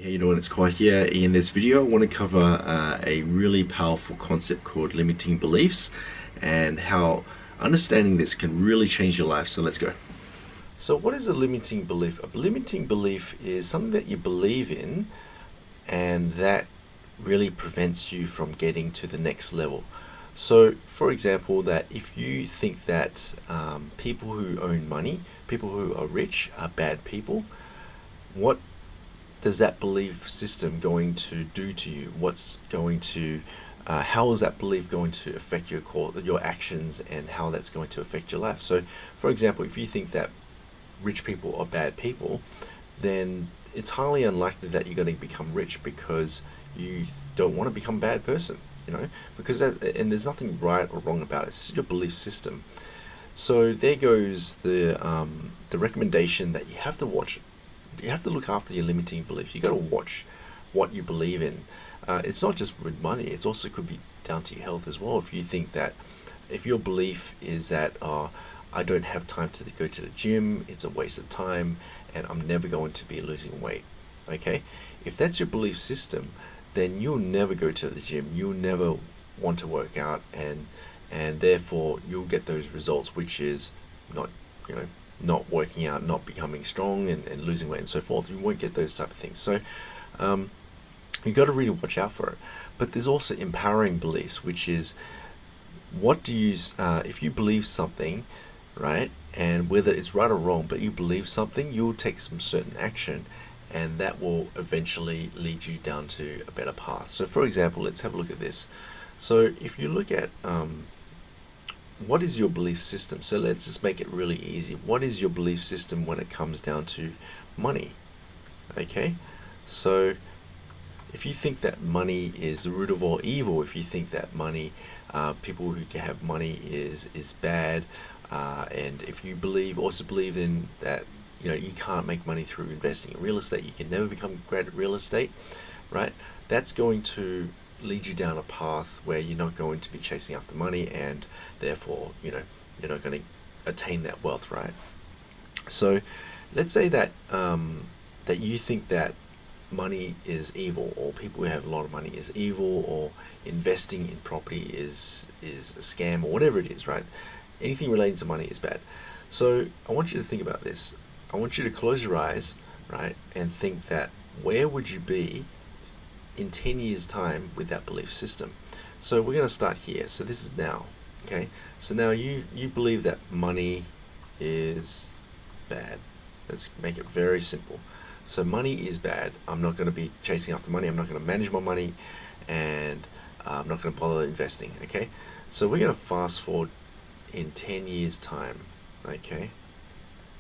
How you doing? It's Khoa here. In this video, I want to cover a really powerful concept called limiting beliefs and how understanding this can really change your life. So let's go. So what is a limiting belief? A limiting belief is something that you believe in and that really prevents you from getting to the next level. So for example, that if you think that people who own money, people who are rich are bad people, what does that belief system going to do to you? What's going to, how is that belief going to affect your actions and how that's going to affect your life? So, for example, if you think that rich people are bad people, then it's highly unlikely that you're going to become rich because you don't want to become a bad person, because and there's nothing right or wrong about it. It's just your belief system. So there goes the recommendation that you have to watch. You have to look after your limiting beliefs. You got to watch what you believe in. It's not just with money. It also could be down to your health as well. If you think that, if your belief is that I don't have time to go to the gym, it's a waste of time, and I'm never going to be losing weight. Okay, if that's your belief system, then you'll never go to the gym. You'll never want to work out, and therefore you'll get those results, which is not working out, not becoming strong and losing weight and so forth. You won't get those type of things. So you got to really watch out for it. But there's also empowering beliefs, which is what do you if you believe something, right, and whether it's right or wrong, but you believe something, you'll take some certain action, and that will eventually lead you down to a better path. So for example, let's have a look at this. So if you look at what is your belief system? So let's just make it really easy. What is your belief system when it comes down to money? Okay, so if you think that money is the root of all evil, if you think that money, people who have money is bad, and if you also believe in that, you can't make money through investing in real estate, you can never become great at real estate, right? That's going to lead you down a path where you're not going to be chasing after money, and therefore you're not going to attain that wealth, right? So let's say that that you think that money is evil, or people who have a lot of money is evil, or investing in property is a scam, or whatever it is, right? Anything relating to money is bad. So I want you to think about this. I want you to close your eyes, right, and think that where would you be in 10 years time with that belief system. So we're going to start here. So this is now, okay? So now you believe that money is bad. Let's make it very simple. So money is bad. I'm not going to be chasing after money. I'm not going to manage my money, and I'm not going to bother investing, okay? So we're going to fast forward in 10 years time, okay?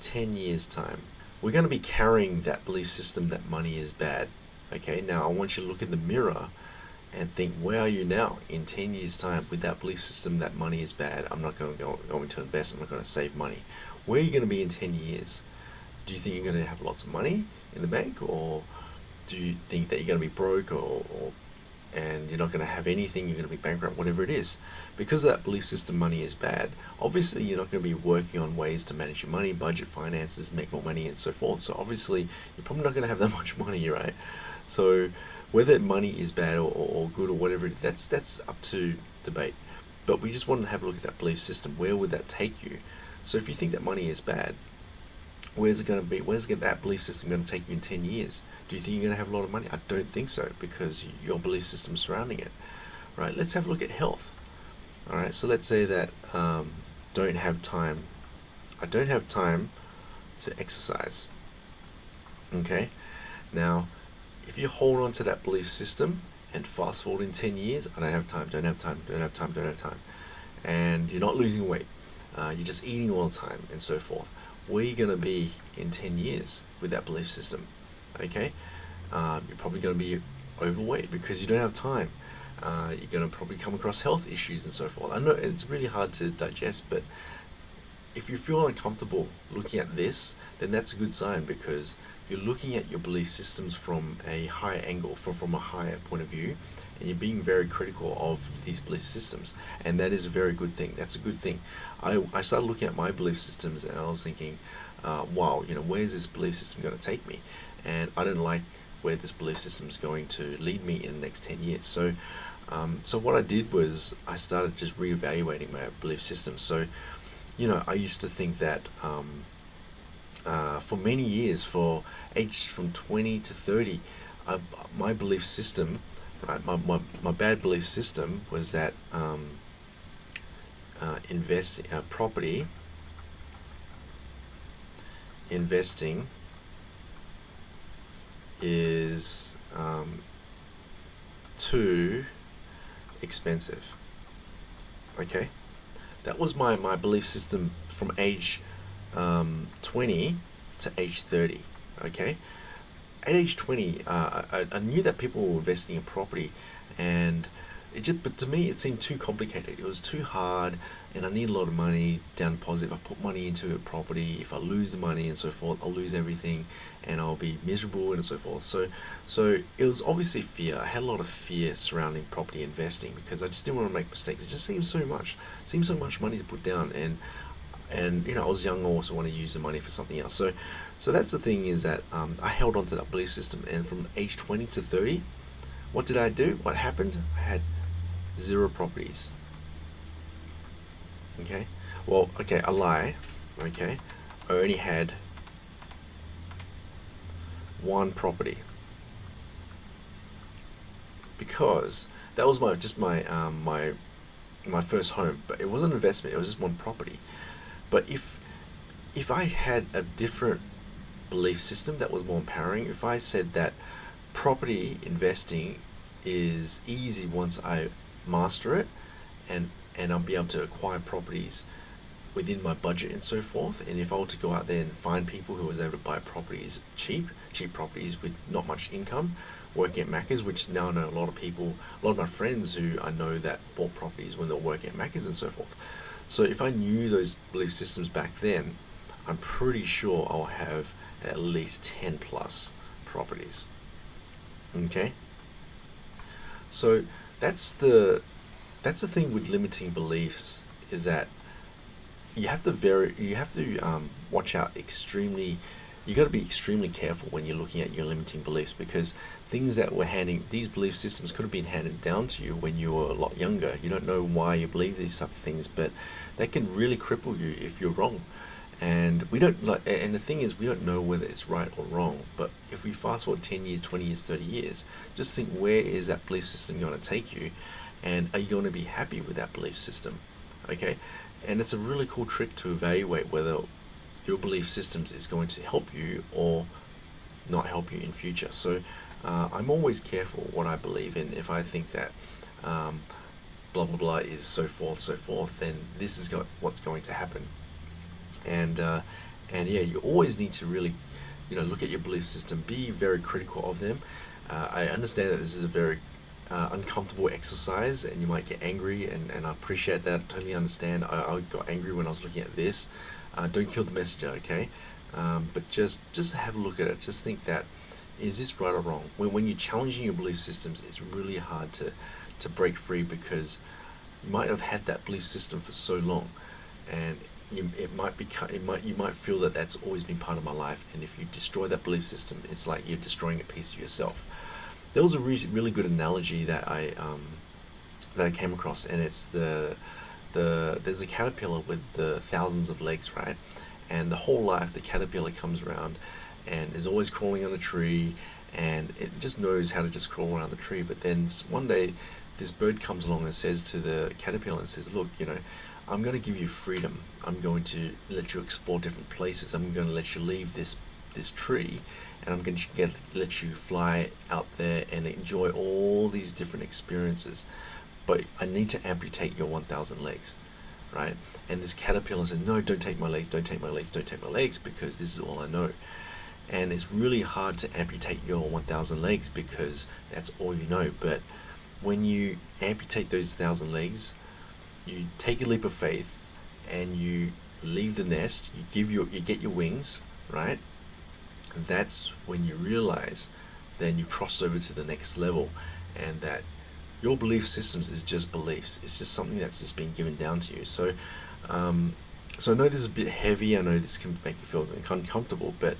10 years time. We're going to be carrying that belief system that money is bad. Okay, now I want you to look in the mirror and think, where are you now in 10 years time with that belief system that money is bad? I'm not going to invest, I'm not going to save money. Where are you going to be in 10 years? Do you think you're going to have lots of money in the bank, or do you think that you're going to be broke, and you're not going to have anything, you're going to be bankrupt, whatever it is? Because of that belief system money is bad, obviously you're not going to be working on ways to manage your money, budget finances, make more money and so forth. So obviously you're probably not going to have that much money, right? So whether money is bad or good or whatever, that's up to debate. But we just want to have a look at that belief system. Where would that take you? So if you think that money is bad, where's it going to be? Where's that belief system going to take you in 10 years? Do you think you're going to have a lot of money? I don't think so, because your belief system surrounding it. Right, let's have a look at health. All right, so let's say that I don't have time to exercise. Okay, now if you hold on to that belief system and fast forward in 10 years, I don't have time, and you're not losing weight, you're just eating all the time and so forth, where are you going to be in 10 years with that belief system? Okay, you're probably going to be overweight because you don't have time. You're going to probably come across health issues and so forth. I know it's really hard to digest, but if you feel uncomfortable looking at this, then that's a good sign, because you're looking at your belief systems from a higher angle, from a higher point of view, and you're being very critical of these belief systems, and that is a very good thing. That's a good thing. I started looking at my belief systems, and I was thinking, wow, where's this belief system going to take me? And I didn't like where this belief system is going to lead me in the next 10 years. So so what I did was I started just reevaluating my belief system. So I used to think that for many years, for age from 20 to 30, my belief system, right, my bad belief system was that investing is too expensive. Okay, that was my belief system from age 20 to age 30. Okay, at age 20, I knew that people were investing in property, and but to me it seemed too complicated. It was too hard, and I need a lot of money down deposit. If I put money into a property, if I lose the money and so forth, I'll lose everything, and I'll be miserable and so forth. So it was obviously fear. I had a lot of fear surrounding property investing because I just didn't want to make mistakes. It just seemed so much money to put down, and I was young. I also want to use the money for something else. So that's the thing, is that I held on to that belief system, and from age 20 to 30, what did I do? What happened? I had 0 properties. Okay, well, okay, I lie. Okay, I only had 1 property, because that was my first home, but it wasn't an investment. It was just 1 property. But if I had a different belief system that was more empowering, if I said that property investing is easy once I master it, and I'll be able to acquire properties within my budget and so forth, and if I were to go out there and find people who was able to buy properties cheap properties with not much income, working at Macca's, which now I know a lot of my friends who I know that bought properties when they were working at Macca's and so forth. So if I knew those belief systems back then, I'm pretty sure I'll have at least 10 plus properties. Okay, so that's the thing with limiting beliefs, is that you have to watch out extremely. You got to be extremely careful when you're looking at your limiting beliefs, because things that these belief systems could have been handed down to you when you were a lot younger. You don't know why you believe these type of things, but that can really cripple you if you're wrong. And and the thing is, we don't know whether it's right or wrong. But if we fast forward 10 years, 20 years, 30 years, just think, where is that belief system going to take you? And are you going to be happy with that belief system? Okay, and it's a really cool trick to evaluate whether your belief systems is going to help you or not help you in future. So I'm always careful what I believe in. If I think that blah blah blah is so forth, then this is what's going to happen. And yeah, you always need to really look at your belief system, be very critical of them. I understand that this is a very uncomfortable exercise, and you might get angry, and I appreciate that. Totally understand. I got angry when I was looking at this. Don't kill the messenger, okay? But just have a look at it. Just think that, is this right or wrong? When you're challenging your belief systems, it's really hard to break free, because you might have had that belief system for so long, and you might feel that that's always been part of my life. And if you destroy that belief system, it's like you're destroying a piece of yourself. There was a really good analogy that I came across, and it's there's a caterpillar with the thousands of legs, right? And the whole life the caterpillar comes around and is always crawling on the tree, and it just knows how to just crawl around the tree. But then one day this bird comes along and says to the caterpillar, and says, look, I'm going to give you freedom. I'm going to let you explore different places. I'm going to let you leave this tree, and I'm going to let you fly out there and enjoy all these different experiences. But I need to amputate your 1,000 legs, right? And this caterpillar says, no, don't take my legs, don't take my legs, don't take my legs, because this is all I know. And it's really hard to amputate your 1,000 legs because that's all you know. But when you amputate those 1,000 legs, you take a leap of faith and you leave the nest, you get your wings, right? That's when you realize then you crossed over to the next level, and that your belief systems is just beliefs. It's just something that's just been given down to you. So I know this is a bit heavy. I know this can make you feel uncomfortable, but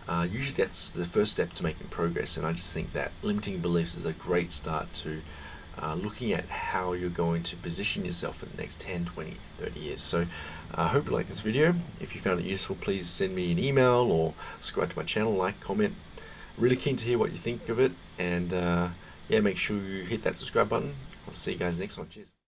usually that's the first step to making progress. And I just think that limiting beliefs is a great start to looking at how you're going to position yourself for the next 10, 20, 30 years. So I hope you like this video. If you found it useful, please send me an email or subscribe to my channel, like, comment. Really keen to hear what you think of it. And yeah, make sure you hit that subscribe button. I'll see you guys next one. Cheers.